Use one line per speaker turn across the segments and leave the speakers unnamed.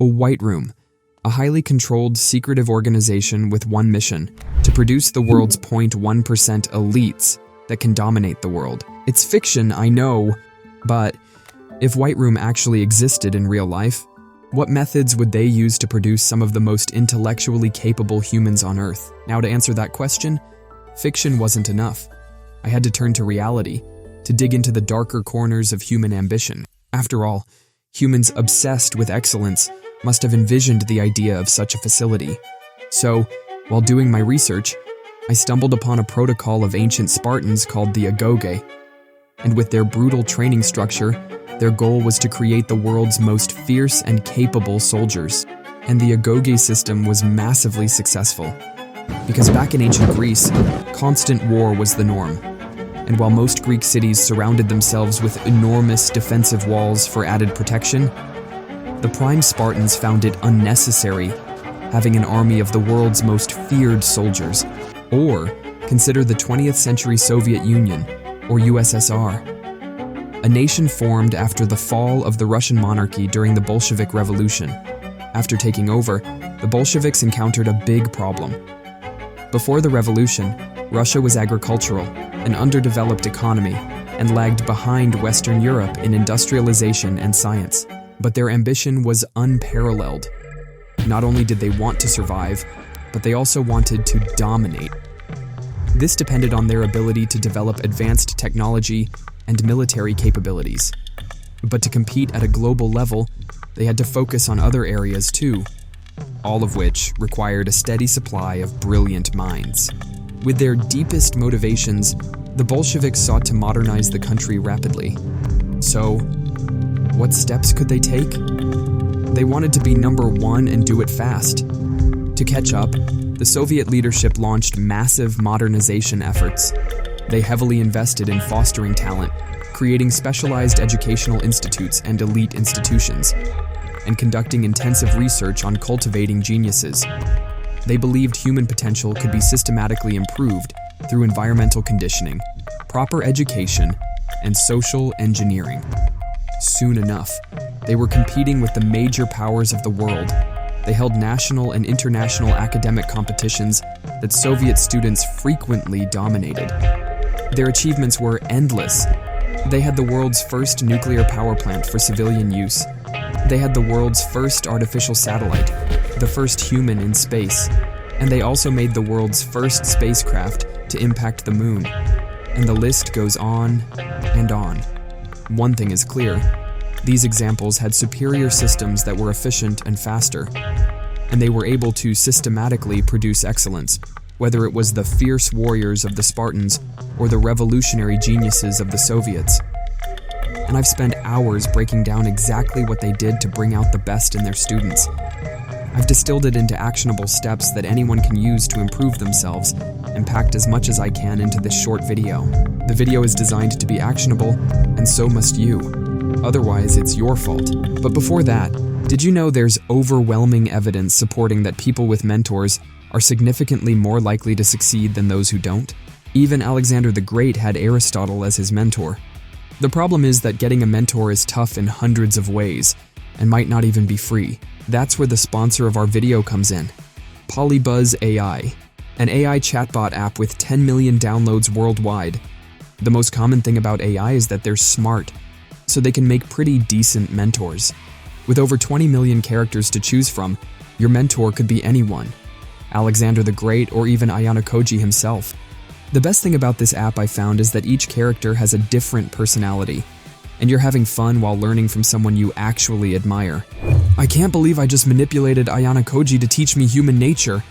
A Whiteroom, a highly controlled, secretive organization with one mission: to produce the world's 0.1% elites that can dominate the world. It's fiction, I know, but if Whiteroom actually existed in real life, what methods would they use to produce some of the most intellectually capable humans on Earth? Now, to answer that question, fiction wasn't enough. I had to turn to reality, to dig into the darker corners of human ambition. After all, humans obsessed with excellence must have envisioned the idea of such a facility. So, while doing my research, I stumbled upon a protocol of ancient Spartans called the Agoge, and with their brutal training structure, their goal was to create the world's most fierce and capable soldiers. And the Agoge system was massively successful, because back in ancient Greece, constant war was the norm. And while most Greek cities surrounded themselves with enormous defensive walls for added protection, the prime Spartans found it unnecessary having an army of the world's most feared soldiers. Or consider the 20th century Soviet Union, or USSR, a nation formed after the fall of the Russian monarchy during the Bolshevik Revolution. After taking over, the Bolsheviks encountered a big problem. Before the revolution, Russia was agricultural, an underdeveloped economy, and lagged behind Western Europe in industrialization and science. But their ambition was unparalleled. Not only did they want to survive, but they also wanted to dominate. This depended on their ability to develop advanced technology and military capabilities. But to compete at a global level, they had to focus on other areas too, all of which required a steady supply of brilliant minds. With their deepest motivations, the Bolsheviks sought to modernize the country rapidly. So, what steps could they take? They wanted to be number one and do it fast. To catch up, the Soviet leadership launched massive modernization efforts. They heavily invested in fostering talent, creating specialized educational institutes and elite institutions, and conducting intensive research on cultivating geniuses. They believed human potential could be systematically improved through environmental conditioning, proper education, and social engineering. Soon enough, they were competing with the major powers of the world. They held national and international academic competitions that Soviet students frequently dominated. Their achievements were endless. They had the world's first nuclear power plant for civilian use. They had the world's first artificial satellite, the first human in space, and they also made the world's first spacecraft to impact the moon. And the list goes on and on. One thing is clear: these examples had superior systems that were efficient and faster, and they were able to systematically produce excellence, whether it was the fierce warriors of the Spartans or the revolutionary geniuses of the Soviets. And I've spent hours breaking down exactly what they did to bring out the best in their students. I've distilled it into actionable steps that anyone can use to improve themselves, and packed as much as I can into this short video. The video is designed to be actionable, and so must you. Otherwise, it's your fault. But before that, did you know there's overwhelming evidence supporting that people with mentors are significantly more likely to succeed than those who don't? Even Alexander the Great had Aristotle as his mentor. The problem is that getting a mentor is tough in hundreds of ways, and might not even be free. That's where the sponsor of our video comes in, Polybuzz AI, an AI chatbot app with 10 million downloads worldwide. The most common thing about AI is that they're smart, so they can make pretty decent mentors. With over 20 million characters to choose from, your mentor could be anyone, Alexander the Great or even Ayanokoji himself. The best thing about this app I found is that each character has a different personality, and you're having fun while learning from someone you actually admire. I can't believe I just manipulated Ayanokoji to teach me human nature.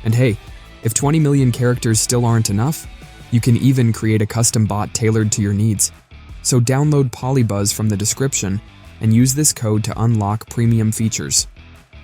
And hey, if 20 million characters still aren't enough, you can even create a custom bot tailored to your needs. So download Polybuzz from the description and use this code to unlock premium features.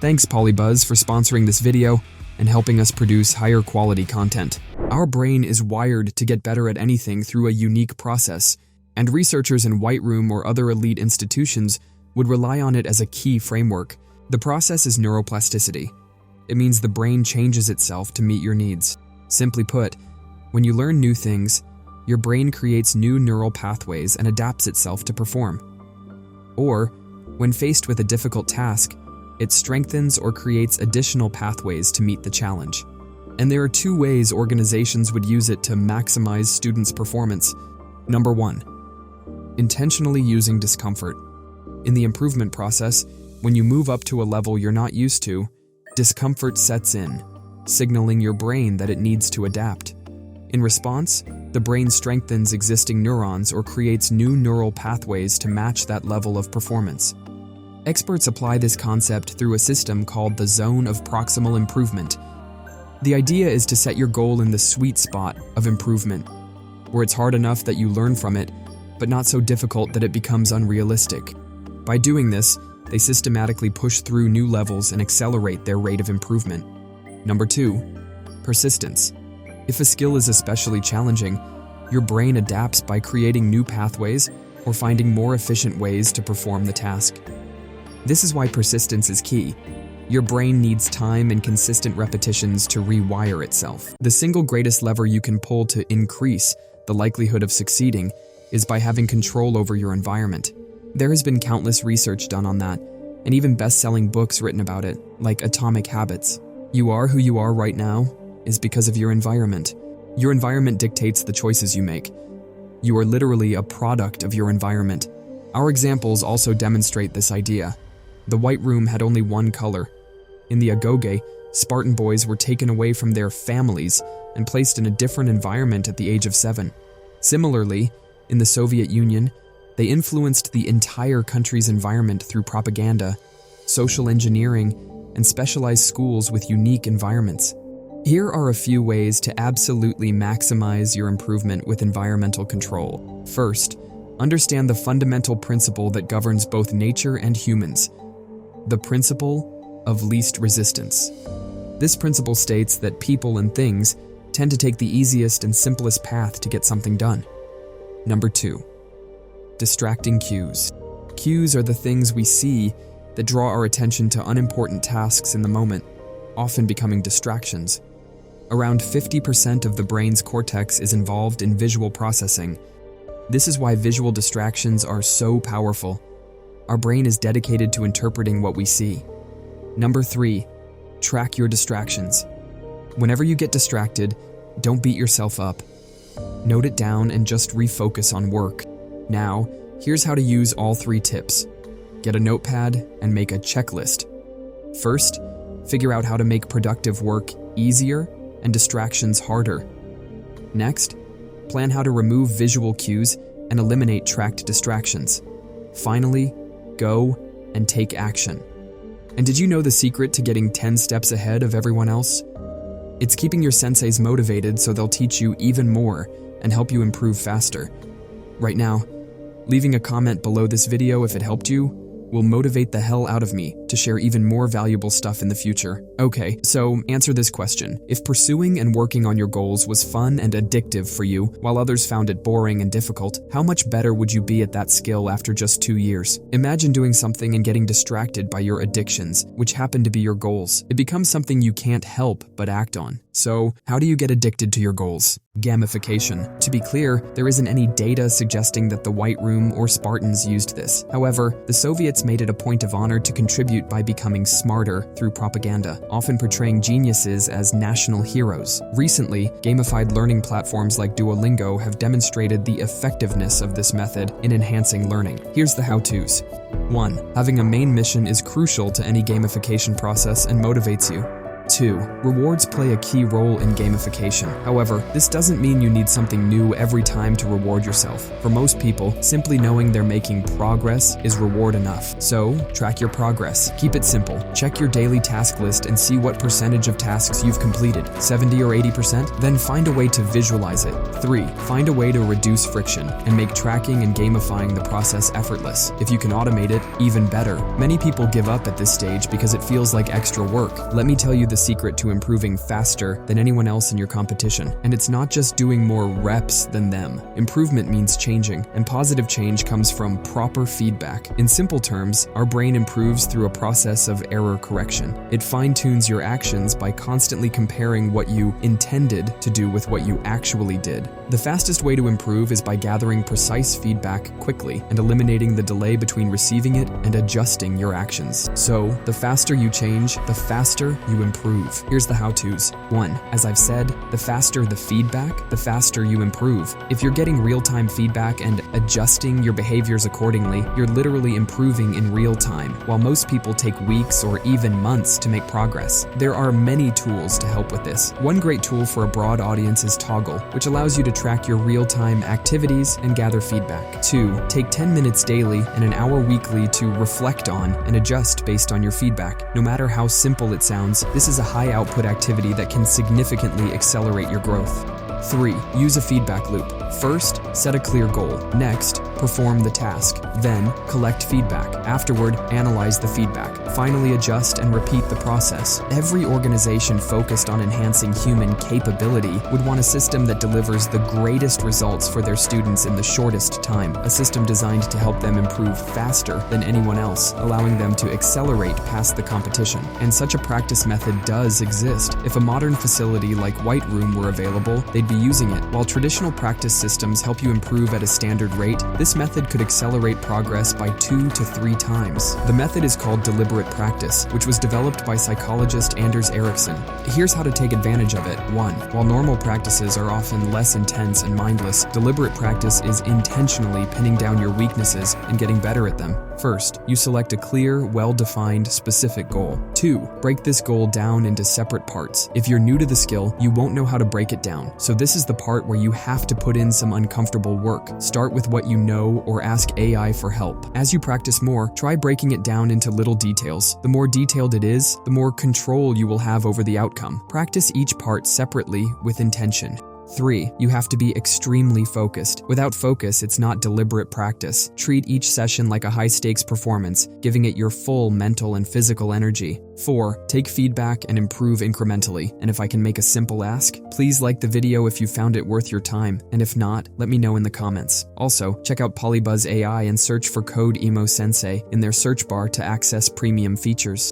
Thanks Polybuzz for sponsoring this video and helping us produce higher quality content. Our brain is wired to get better at anything through a unique process, and researchers in Whiteroom or other elite institutions would rely on it as a key framework. The process is neuroplasticity. It means the brain changes itself to meet your needs. Simply put, when you learn new things, your brain creates new neural pathways and adapts itself to perform. Or, when faced with a difficult task, It strengthens or creates additional pathways to meet the challenge. And there are two ways organizations would use it to maximize students' performance. Number 1, intentionally using discomfort. In the improvement process, when you move up to a level you're not used to, discomfort sets in, signaling your brain that it needs to adapt. In response, the brain strengthens existing neurons or creates new neural pathways to match that level of performance. Experts apply this concept through a system called the zone of proximal improvement. The idea is to set your goal in the sweet spot of improvement, where it's hard enough that you learn from it, but not so difficult that it becomes unrealistic. By doing this, they systematically push through new levels and accelerate their rate of improvement. Number 2, persistence. If a skill is especially challenging, your brain adapts by creating new pathways or finding more efficient ways to perform the task. This is why persistence is key. Your brain needs time and consistent repetitions to rewire itself. The single greatest lever you can pull to increase the likelihood of succeeding is by having control over your environment. There has been countless research done on that, and even best-selling books written about it, like Atomic Habits. You are who you are right now is because of your environment. Your environment dictates the choices you make. You are literally a product of your environment. Our examples also demonstrate this idea. The Whiteroom had only one color. In the Agoge, Spartan boys were taken away from their families and placed in a different environment at the age of 7. Similarly, in the Soviet Union, they influenced the entire country's environment through propaganda, social engineering, and specialized schools with unique environments. Here are a few ways to absolutely maximize your improvement with environmental control. First, understand the fundamental principle that governs both nature and humans: the principle of least resistance. This principle states that people and things tend to take the easiest and simplest path to get something done. Number 2, distracting cues. Cues are the things we see that draw our attention to unimportant tasks in the moment, often becoming distractions. Around 50% of the brain's cortex is involved in visual processing. This is why visual distractions are so powerful. Our brain is dedicated to interpreting what we see. Number 3, track your distractions. Whenever you get distracted, don't beat yourself up. Note it down and just refocus on work. Now, here's how to use all 3 tips. Get a notepad and make a checklist. First, figure out how to make productive work easier and distractions harder. Next, plan how to remove visual cues and eliminate tracked distractions. Finally, go and take action. And did you know the secret to getting 10 steps ahead of everyone else? It's keeping your senseis motivated so they'll teach you even more and help you improve faster. Right now, leaving a comment below this video if it helped you will motivate the hell out of me to share even more valuable stuff in the future. Okay, so answer this question. If pursuing and working on your goals was fun and addictive for you, while others found it boring and difficult, how much better would you be at that skill after just 2 years? Imagine doing something and getting distracted by your addictions, which happen to be your goals. It becomes something you can't help but act on. So, how do you get addicted to your goals? Gamification. To be clear, there isn't any data suggesting that the Whiteroom or Spartans used this. However, the Soviets made it a point of honor to contribute by becoming smarter through propaganda, often portraying geniuses as national heroes. Recently, gamified learning platforms like Duolingo have demonstrated the effectiveness of this method in enhancing learning. Here's the how-tos. 1. Having a main mission is crucial to any gamification process and motivates you. 2. Rewards play a key role in gamification. However, this doesn't mean you need something new every time to reward yourself. For most people, simply knowing they're making progress is reward enough. So, track your progress. Keep it simple. Check your daily task list and see what percentage of tasks you've completed, 70 or 80%? Then find a way to visualize it. 3. Find a way to reduce friction and make tracking and gamifying the process effortless. If you can automate it, even better. Many people give up at this stage because it feels like extra work. Let me tell you the secret to improving faster than anyone else in your competition. And it's not just doing more reps than them. Improvement means changing, and positive change comes from proper feedback. In simple terms, our brain improves through a process of error correction. It fine-tunes your actions by constantly comparing what you intended to do with what you actually did. The fastest way to improve is by gathering precise feedback quickly and eliminating the delay between receiving it and adjusting your actions. So, the faster you change, the faster you improve. Here's the how-tos. 1. As I've said, the faster the feedback, the faster you improve. If you're getting real-time feedback and adjusting your behaviors accordingly, you're literally improving in real time, while most people take weeks or even months to make progress. There are many tools to help with this. One great tool for a broad audience is Toggle, which allows you to track your real-time activities and gather feedback. 2. Take 10 minutes daily and an hour weekly to reflect on and adjust based on your feedback. No matter how simple it sounds, this is a high-output activity that can significantly accelerate your growth. 3. Use a feedback loop. First, set a clear goal. Next, perform the task. Then, collect feedback. Afterward, analyze the feedback. Finally, adjust and repeat the process. Every organization focused on enhancing human capability would want a system that delivers the greatest results for their students in the shortest time. A system designed to help them improve faster than anyone else, allowing them to accelerate past the competition. And such a practice method does exist. If a modern facility like Whiteroom were available, they'd be using it. While traditional practice systems help you improve at a standard rate, this method could accelerate progress by 2 to 3 times. The method is called deliberate practice, which was developed by psychologist Anders Ericsson. Here's how to take advantage of it. 1. While normal practices are often less intense and mindless, deliberate practice is intentionally pinning down your weaknesses and getting better at them. First, you select a clear, well-defined, specific goal. 2. Break this goal down into separate parts. If you're new to the skill, you won't know how to break it down. So this is the part where you have to put in some uncomfortable work. Start with what you know or ask AI for help. As you practice more, try breaking it down into little details. The more detailed it is, the more control you will have over the outcome. Practice each part separately with intention. 3. You have to be extremely focused. Without focus, it's not deliberate practice. Treat each session like a high-stakes performance, giving it your full mental and physical energy. 4. Take feedback and improve incrementally. And if I can make a simple ask, please like the video if you found it worth your time. And if not, let me know in the comments. Also, check out Polybuzz AI and search for code Emo Sensei in their search bar to access premium features.